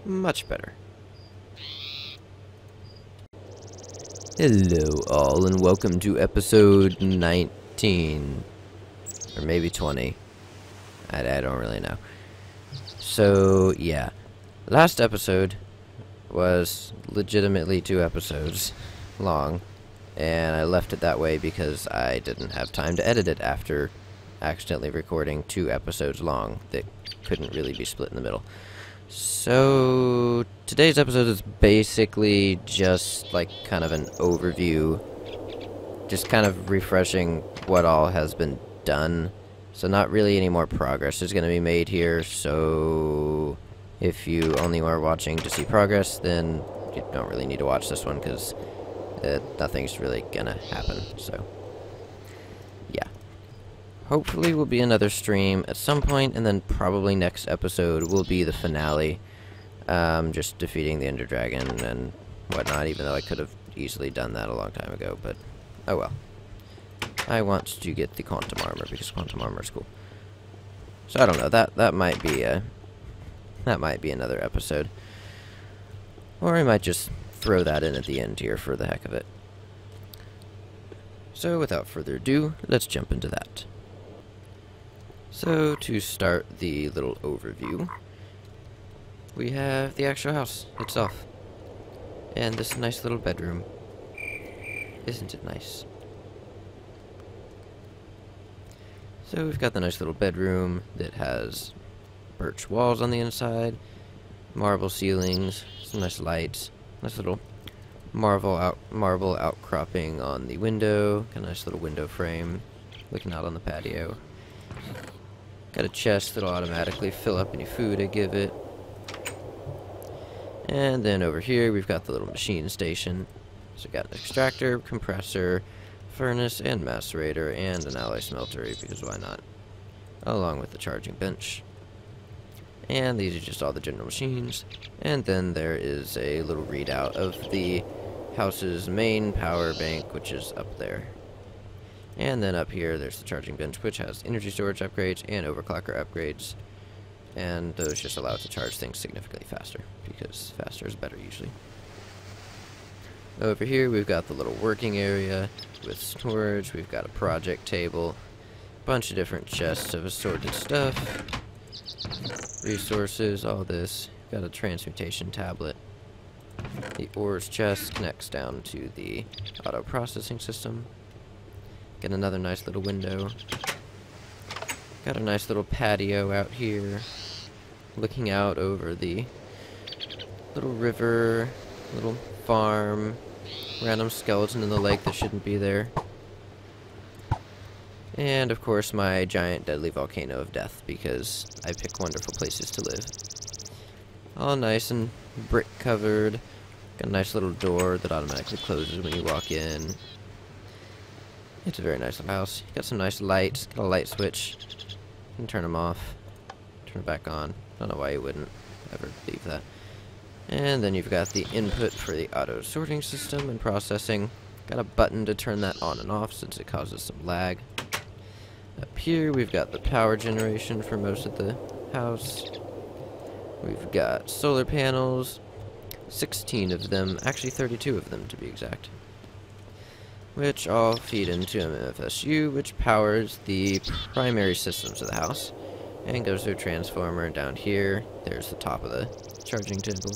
much better. Hello all, and welcome to episode 19. Or maybe 20. I don't really know. So, yeah. Last episode was legitimately 2 episodes long. And I left it that way because I didn't have time to edit it after accidentally recording 2 episodes long that couldn't really be split in the middle. So today's episode is basically just like kind of an overview, just kind of refreshing what all has been done. So not really any more progress is going to be made here, so if you only are watching to see progress, then you don't really need to watch this one because nothing's really gonna happen. So yeah, hopefully will be another stream at some point, and then probably next episode will be the finale, just defeating the Ender Dragon and whatnot, even though I could have easily done that a long time ago, but oh well. I want to get the quantum armor because quantum armor is cool. So I don't know, that might be another episode, or I might just throw that in at the end here for the heck of it. So without further ado, let's jump into that. So to start the little overview, we have the actual house itself, and this nice little bedroom. Isn't it nice? So we've got the nice little bedroom that has birch walls on the inside, marble ceilings, some nice lights, nice little marble outcropping on the window, got a nice little window frame looking out on the patio. Got a chest that'll automatically fill up any food I give it. And then over here we've got the little machine station. So we've got an extractor, compressor, furnace, and macerator, and an alloy smelter, because why not? Along with the charging bench. And these are just all the general machines. And then there is a little readout of the house's main power bank, which is up there. And then up here there's the charging bench, which has energy storage upgrades and overclocker upgrades. And those just allow it to charge things significantly faster, because faster is better usually. Over here we've got the little working area with storage. We've got a project table, bunch of different chests of assorted stuff, resources, all this. Got a transmutation tablet. The ores chest connects down to the auto processing system. Got another nice little window. Got a nice little patio out here, looking out over the little river, little farm, random skeleton in the lake that shouldn't be there. And of course my giant deadly volcano of death, because I pick wonderful places to live. All nice and brick covered. Got a nice little door that automatically closes when you walk in. It's a very nice little house. Got some nice lights. Got a light switch. You can turn them off. Turn it back on. Don't know why you wouldn't ever leave that. And then you've got the input for the auto sorting system and processing. Got a button to turn that on and off since it causes some lag. Up here we've got the power generation for most of the house. We've got solar panels, 16 of them, actually 32 of them to be exact, which all feed into MFSU, which powers the primary systems of the house, and goes to a transformer down here. There's the top of the charging table.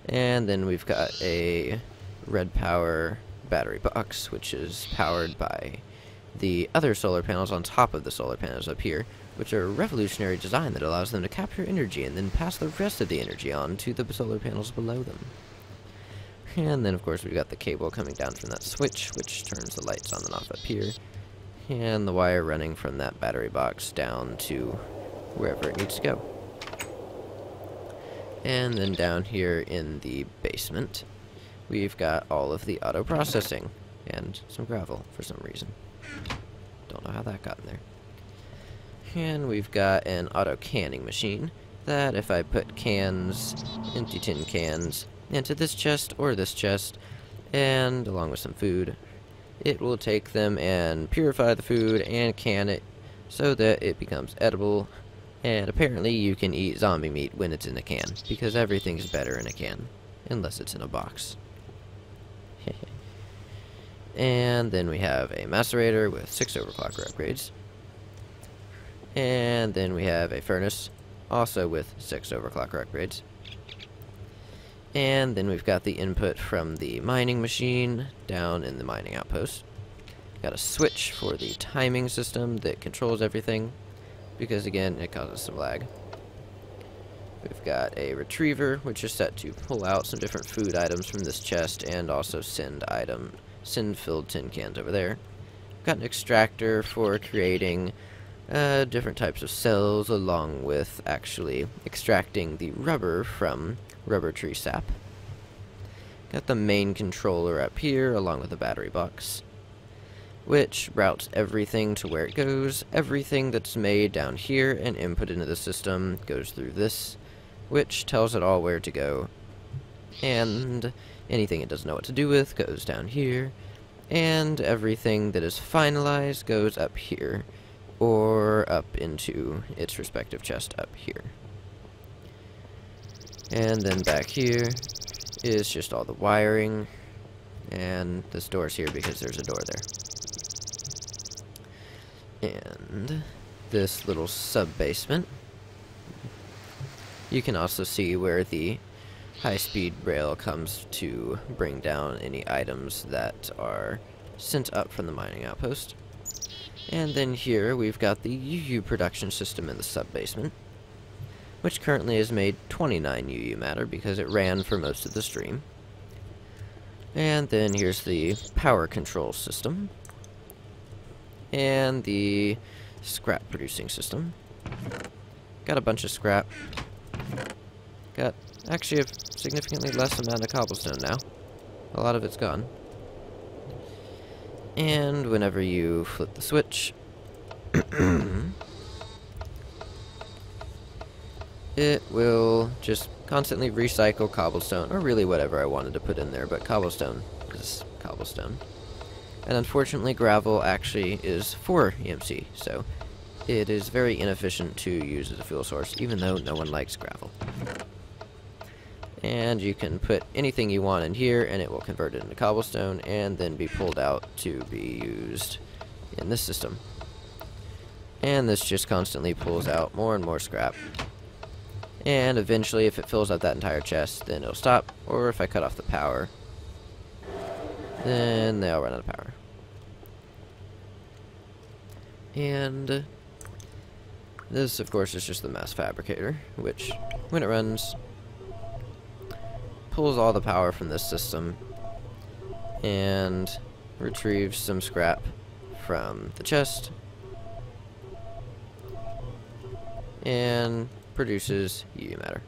And then we've got a red power battery box, which is powered by the other solar panels on top of the solar panels up here, which are a revolutionary design that allows them to capture energy and then pass the rest of the energy on to the solar panels below them. And then of course we've got the cable coming down from that switch, which turns the lights on and off up here, and the wire running from that battery box down to wherever it needs to go. And then down here in the basement we've got all of the auto processing and some gravel for some reason. Don't know how that got in there. And we've got an auto canning machine that if I put cans, empty tin cans, into this chest or this chest, and along with some food, it will take them and purify the food and can it so that it becomes edible And apparently you can eat zombie meat when it's in a can, because everything's better in a can, unless it's in a box. And then we have a macerator with 6 overclocker upgrades. And then we have a furnace, also with 6 overclocker upgrades. And then we've got the input from the mining machine down in the mining outpost. Got a switch for the timing system that controls everything, because again, it causes some lag. We've got a retriever, which is set to pull out some different food items from this chest, and also send filled tin cans over there. We've got an extractor for creating different types of cells, along with actually extracting the rubber from rubber tree sap. Got the main controller up here, along with the battery box, which routes everything to where it goes. Everything that's made down here and input into the system goes through this, which tells it all where to go. And anything it doesn't know what to do with goes down here. And everything that is finalized goes up here, or up into its respective chest up here. And then back here is just all the wiring, and this door's here because there's a door there. And this little sub-basement, you can also see where the high-speed rail comes to bring down any items that are sent up from the mining outpost. And then here we've got the UU production system in the sub-basement, which currently has made 29 UU matter because it ran for most of the stream. And then here's the power control system, and the scrap producing system. Got a bunch of scrap. Got actually a significantly less amount of cobblestone now. A lot of it's gone. And whenever you flip the switch, it will just constantly recycle cobblestone, or really whatever I wanted to put in there, but cobblestone is cobblestone. And unfortunately gravel actually is for EMC, so it is very inefficient to use as a fuel source, even though no one likes gravel. And you can put anything you want in here, and it will convert it into cobblestone, and then be pulled out to be used in this system. And this just constantly pulls out more and more scrap. And eventually, if it fills up that entire chest, then it'll stop. Or if I cut off the power, then they'll run out of power. And this, of course, is just the mass fabricator, which, when it runs, pulls all the power from this system and retrieves some scrap from the chest and produces UU matter.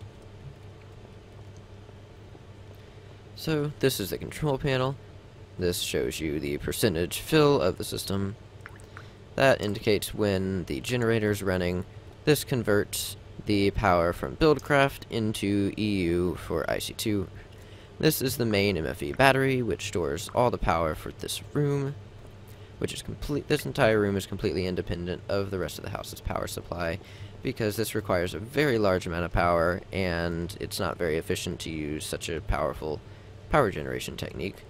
So this is the control panel. This shows you the percentage fill of the system. That indicates when the generator is running. This converts the power from Buildcraft into EU for IC2. This is the main MFE battery, which stores all the power for this room, which is complete. This entire room is completely independent of the rest of the house's power supply, because this requires a very large amount of power, and it's not very efficient to use such a powerful power generation technique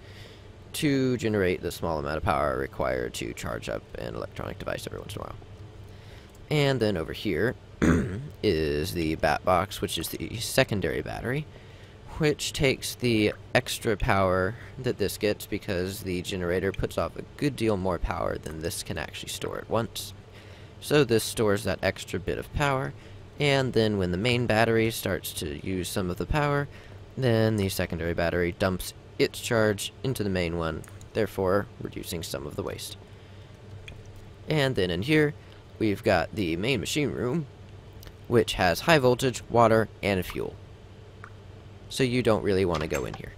to generate the small amount of power required to charge up an electronic device every once in a while. And then over here is the bat box, which is the secondary battery, which takes the extra power that this gets because the generator puts off a good deal more power than this can actually store at once. So this stores that extra bit of power, and then when the main battery starts to use some of the power, then the secondary battery dumps its charge into the main one, therefore reducing some of the waste. And then in here, we've got the main machine room, which has high voltage, water, and fuel. So you don't really want to go in here.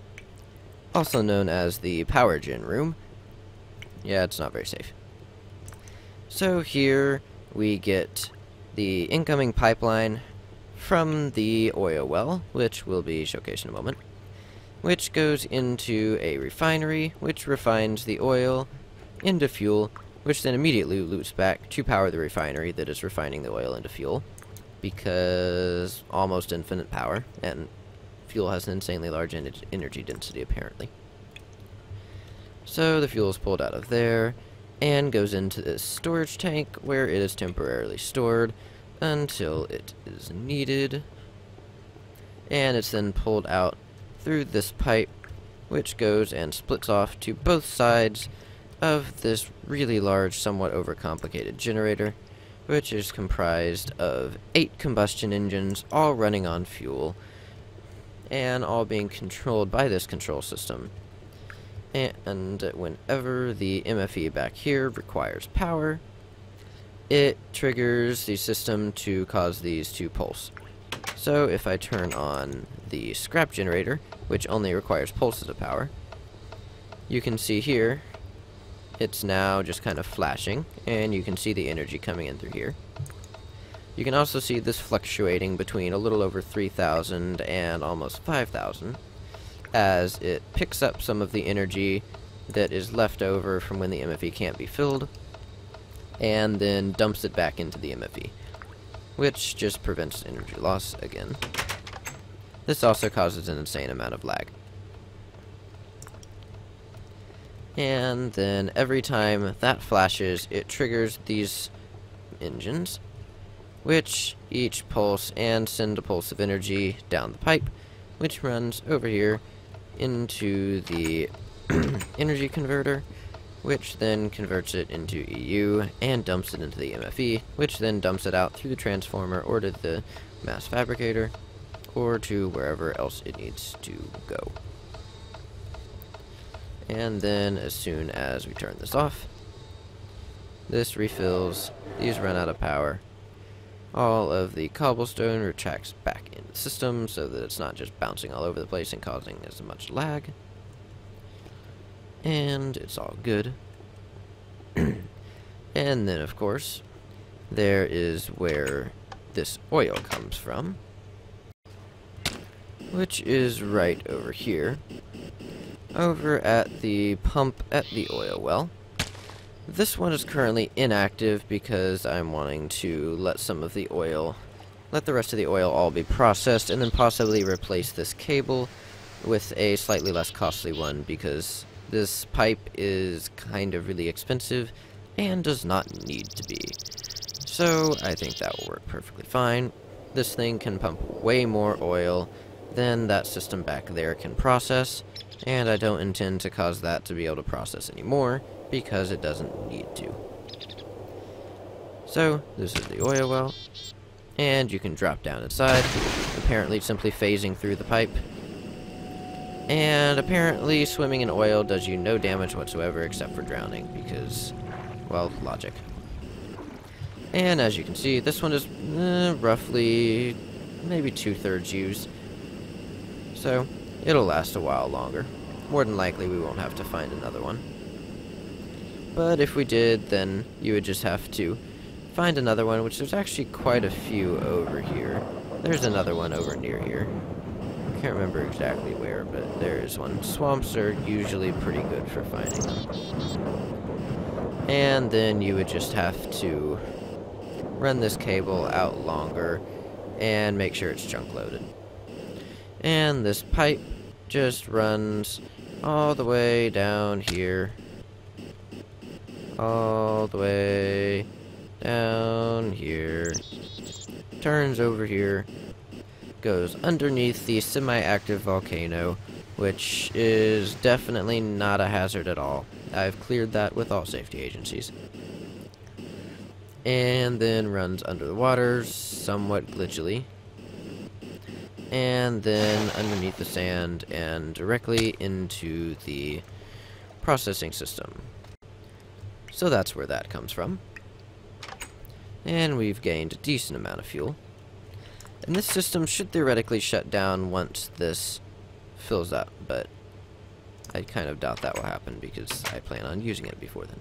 Also known as the power gen room. Yeah, it's not very safe. So here we get the incoming pipeline from the oil well, which will be showcased in a moment, which goes into a refinery, which refines the oil into fuel, which then immediately loops back to power the refinery that is refining the oil into fuel. because almost infinite power, and fuel has an insanely large energy density apparently. So the fuel is pulled out of there and goes into this storage tank where it is temporarily stored until it is needed. And it's then pulled out through this pipe, which goes and splits off to both sides of this really large, somewhat overcomplicated generator, which is comprised of 8 combustion engines, all running on fuel, and all being controlled by this control system. And whenever the MFE back here requires power, it triggers the system to cause these to pulse. So if I turn on the scrap generator, which only requires pulses of power, you can see here it's now just kind of flashing, and you can see the energy coming in through here. You can also see this fluctuating between a little over 3,000 and almost 5,000 as it picks up some of the energy that is left over from when the MFE can't be filled and then dumps it back into the MFE, which just prevents energy loss again. This also causes an insane amount of lag. And then every time that flashes, it triggers these engines, which each pulse and send a pulse of energy down the pipe, which runs over here into the energy converter, which then converts it into EU and dumps it into the MFE, which then dumps it out through the transformer or to the mass fabricator or to wherever else it needs to go. And then as soon as we turn this off, this refills, these run out of power, all of the cobblestone retracts back into the system so that it's not just bouncing all over the place and causing as much lag. And it's all good. And then of course, there is where this oil comes from, which is right over here, over at the pump at the oil well. This one is currently inactive because I'm wanting to let some of the oil, let the rest of the oil all be processed, and then possibly replace this cable with a slightly less costly one, because this pipe is kind of really expensive and does not need to be. So I think that will work perfectly fine. This thing can pump way more oil than that system back there can process, and I don't intend to cause that to be able to process anymore because it doesn't need to. So this is the oil well, and you can drop down inside, apparently simply phasing through the pipe. And apparently swimming in oil does you no damage whatsoever except for drowning because, well, logic. And as you can see, this one is roughly maybe 2/3 used, so it'll last a while longer. More than likely we won't have to find another one. But if we did, then you would just have to find another one, which there's actually quite a few over here. There's another one over near here. I can't remember exactly where, but there is one. Swamps are usually pretty good for finding them. And then you would just have to run this cable out longer and make sure it's chunk loaded. And this pipe just runs all the way down here. All the way down here. Turns over here. Goes underneath the semi-active volcano, which is definitely not a hazard at all. I've cleared that with all safety agencies. And then runs under the water, somewhat glitchily. And then underneath the sand and directly into the processing system. So that's where that comes from. And we've gained a decent amount of fuel. And this system should theoretically shut down once this fills up, but I kind of doubt that will happen because I plan on using it before then.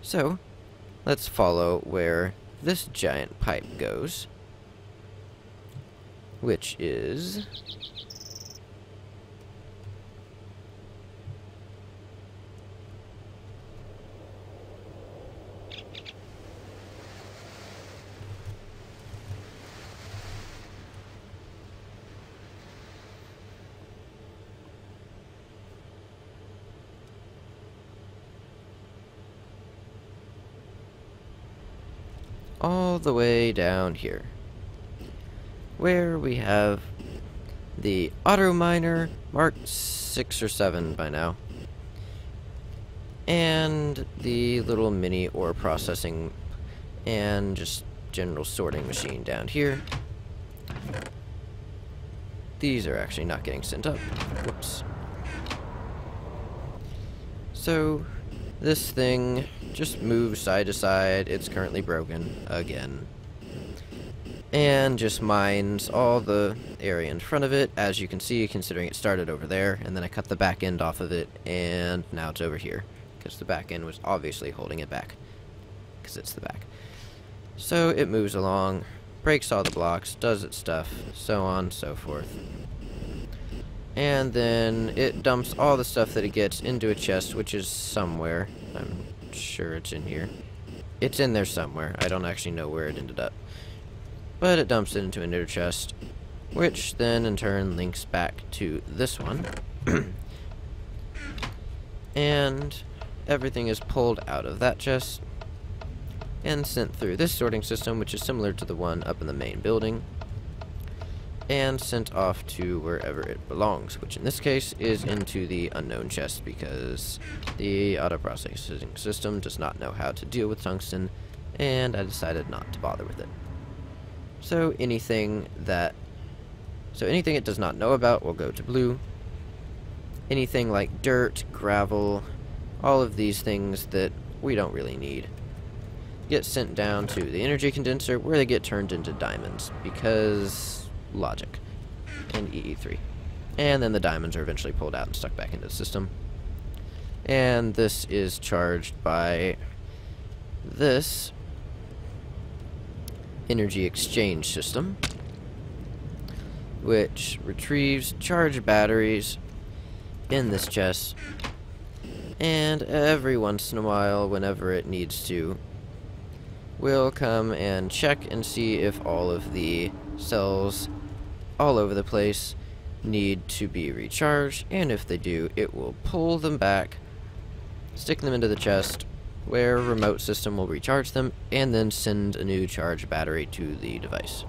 So, let's follow where this giant pipe goes, which is all the way down here, where we have the auto miner Mark 6 or 7 by now, and the little mini ore processing and just general sorting machine down here. These are actually not getting sent up. Whoops. So this thing just moves side to side. It's currently broken again. And just mines all the area in front of it, as you can see, considering it started over there, and then I cut the back end off of it, and now it's over here, because the back end was obviously holding it back, because it's the back. So it moves along, breaks all the blocks, does its stuff, so on, so forth. And then it dumps all the stuff that it gets into a chest, which is somewhere. I'm sure it's in here. It's in there somewhere. I don't actually know where it ended up. But it dumps it into another chest, which then in turn links back to this one. And everything is pulled out of that chest and sent through this sorting system, which is similar to the one up in the main building, and sent off to wherever it belongs, which in this case is into the unknown chest, because the auto processing system does not know how to deal with tungsten, and I decided not to bother with it. So anything it does not know about will go to blue. Anything like dirt, gravel, all of these things that we don't really need get sent down to the energy condenser, where they get turned into diamonds, because logic, and EE3. And then the diamonds are eventually pulled out and stuck back into the system. And this is charged by this energy exchange system, which retrieves charged batteries in this chest, and every once in a while, whenever it needs to, we'll come and check and see if all of the cells all over the place need to be recharged, and if they do, it will pull them back, stick them into the chest, where a remote system will recharge them, and then send a new charged battery to the device.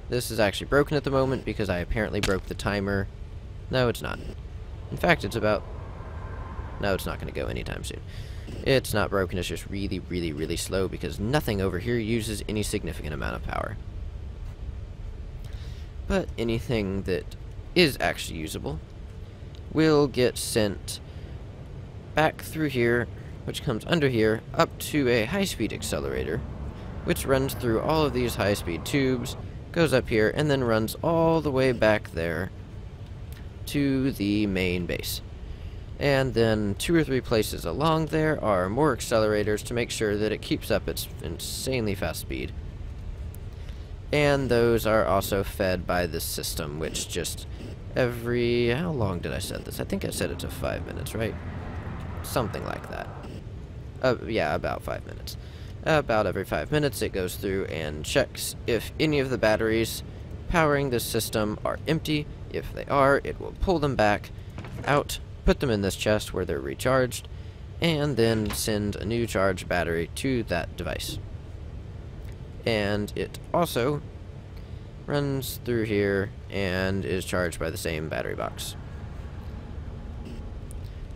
This is actually broken at the moment because I apparently broke the timer. No, it's not. In fact, it's about... No, it's not going to go anytime soon. It's not broken, it's just really, really, really slow, because nothing over here uses any significant amount of power. But anything that is actually usable will get sent back through here, which comes under here, up to a high-speed accelerator, which runs through all of these high-speed tubes, goes up here, and then runs all the way back there to the main base. And then 2 or 3 places along there are more accelerators to make sure that it keeps up its insanely fast speed. And those are also fed by this system, which just every... How long did I set this? I think I set it to 5 minutes, right? Something like that. Yeah, about 5 minutes. About every 5 minutes it goes through and checks if any of the batteries powering this system are empty. If they are, it will pull them back out, put them in this chest where they're recharged, and then send a new charged battery to that device. And it also runs through here and is charged by the same battery box.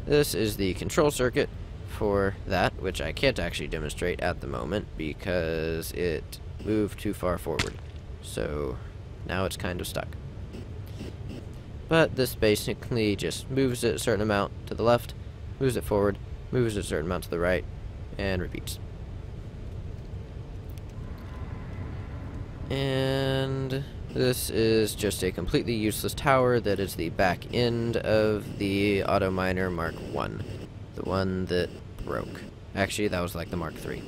This is the control circuit for that, which I can't actually demonstrate at the moment because it moved too far forward. So now it's kind of stuck. But this basically just moves it a certain amount to the left, moves it forward, moves it a certain amount to the right, and repeats. And this is just a completely useless tower that is the back end of the Auto Miner Mark 1. The one that broke. Actually, that was like the Mark 3.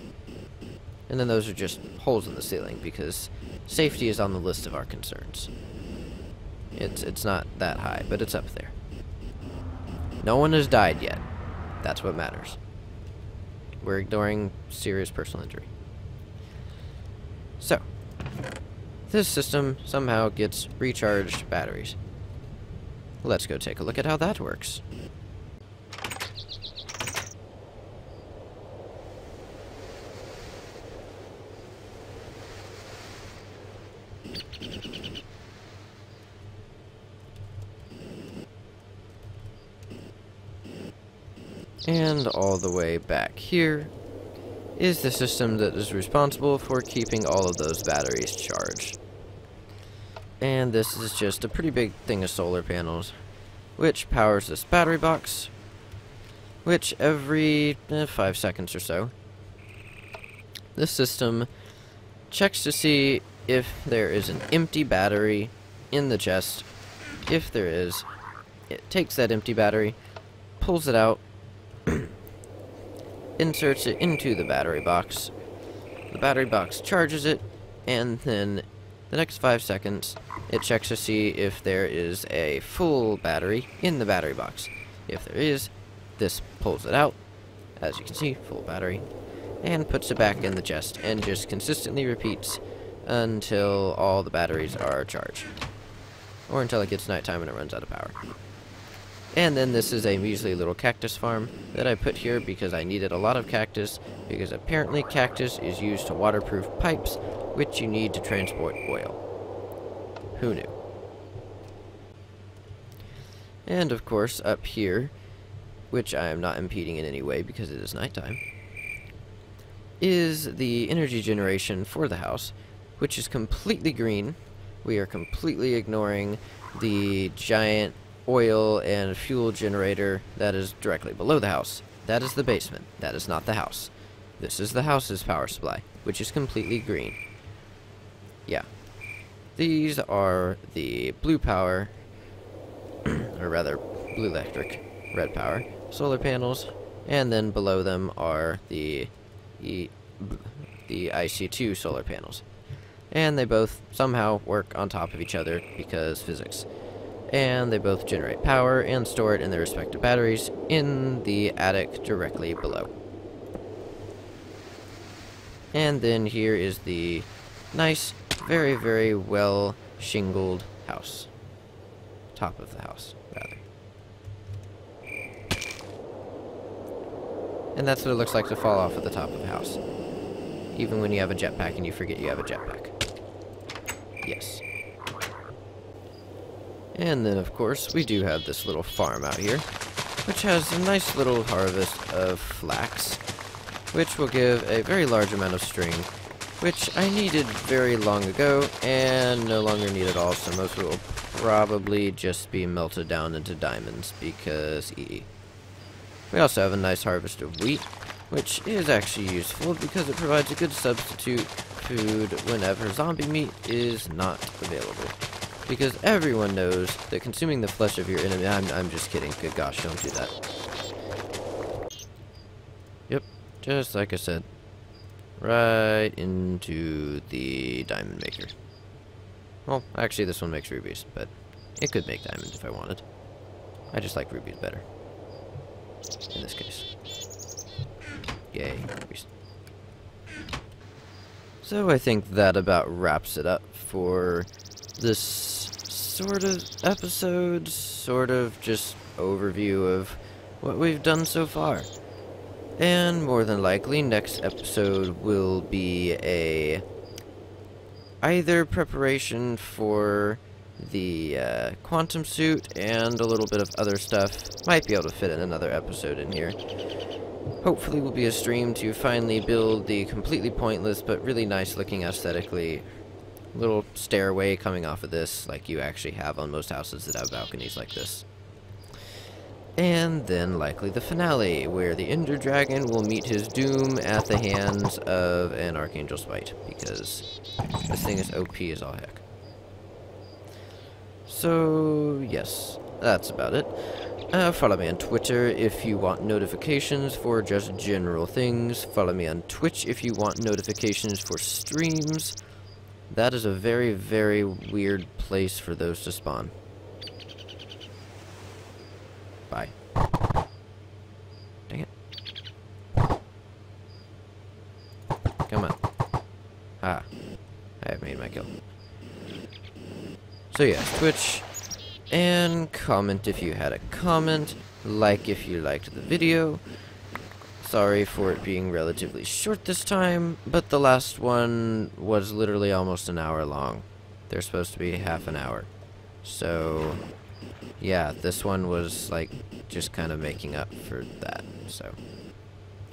And then those are just holes in the ceiling, because safety is on the list of our concerns. It's not that high, but it's up there. No one has died yet. That's what matters. We're ignoring serious personal injury. So, this system somehow gets recharged batteries. Let's go take a look at how that works. And all the way back here is the system that is responsible for keeping all of those batteries charged. And this is just a pretty big thing of solar panels, which powers this battery box, which every 5 seconds or so, this system checks to see if there is an empty battery in the chest. If there is, it takes that empty battery, pulls it out, inserts it into the battery box. The battery box charges it, and then the next 5 seconds, it checks to see if there is a full battery in the battery box. If there is, this pulls it out, as you can see, full battery, and puts it back in the chest, and just consistently repeats until all the batteries are charged. Or until it gets nighttime and it runs out of power. And then this is a measly little cactus farm that I put here because I needed a lot of cactus, because apparently cactus is used to waterproof pipes, which you need to transport oil. Who knew? And of course, up here, which I am not impeding in any way because it is nighttime, is the energy generation for the house, which is completely green. We are completely ignoring the giant oil and fuel generator that is directly below the house. That is the basement. That is not the house. This is the house's power supply, which is completely green. Yeah. These are the blue power, or rather, blue electric, red power, solar panels, and then below them are the IC2 solar panels. And they both somehow work on top of each other because physics. And they both generate power and store it in their respective batteries in the attic directly below. And then here is the nice, very, very well shingled house. Top of the house, rather. And that's what it looks like to fall off at the top of the house. Even when you have a jetpack and you forget you have a jetpack. Yes. And then, of course, we do have this little farm out here, which has a nice little harvest of flax, which will give a very large amount of string, which I needed very long ago, and no longer need at all, so most of it will probably just be melted down into diamonds, because EE. We also have a nice harvest of wheat, which is actually useful, because it provides a good substitute food whenever zombie meat is not available. Because everyone knows that consuming the flesh of your enemy... I'm just kidding. Good gosh, don't do that. Yep, just like I said. Right into the diamond maker. Well, actually this one makes rubies, but it could make diamond if I wanted. I just like rubies better. In this case. Yay, rubies. So I think that about wraps it up for this sort of episode, sort of just overview of what we've done so far. And more than likely, next episode will be either preparation for the quantum suit and a little bit of other stuff. Might be able to fit in another episode in here. Hopefully will be a stream to finally build the completely pointless but really nice looking aesthetically little stairway coming off of this, like you actually have on most houses that have balconies like this. And then likely the finale, where the Ender Dragon will meet his doom at the hands of an Archangel Smite, because this thing is OP as all heck. So, yes, that's about it. Follow me on Twitter if you want notifications for just general things. Follow me on Twitch if you want notifications for streams. That is a very, very weird place for those to spawn. Bye. Dang it. Come on. Ah. I have made my kill. So yeah, Twitch. And comment if you had a comment. Like if you liked the video. Sorry for it being relatively short this time, but the last one was literally almost an hour long. they're supposed to be half an hour. So, yeah, this one was, like, just kind of making up for that, so,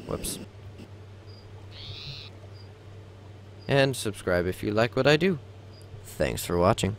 whoops. And subscribe if you like what I do. Thanks for watching.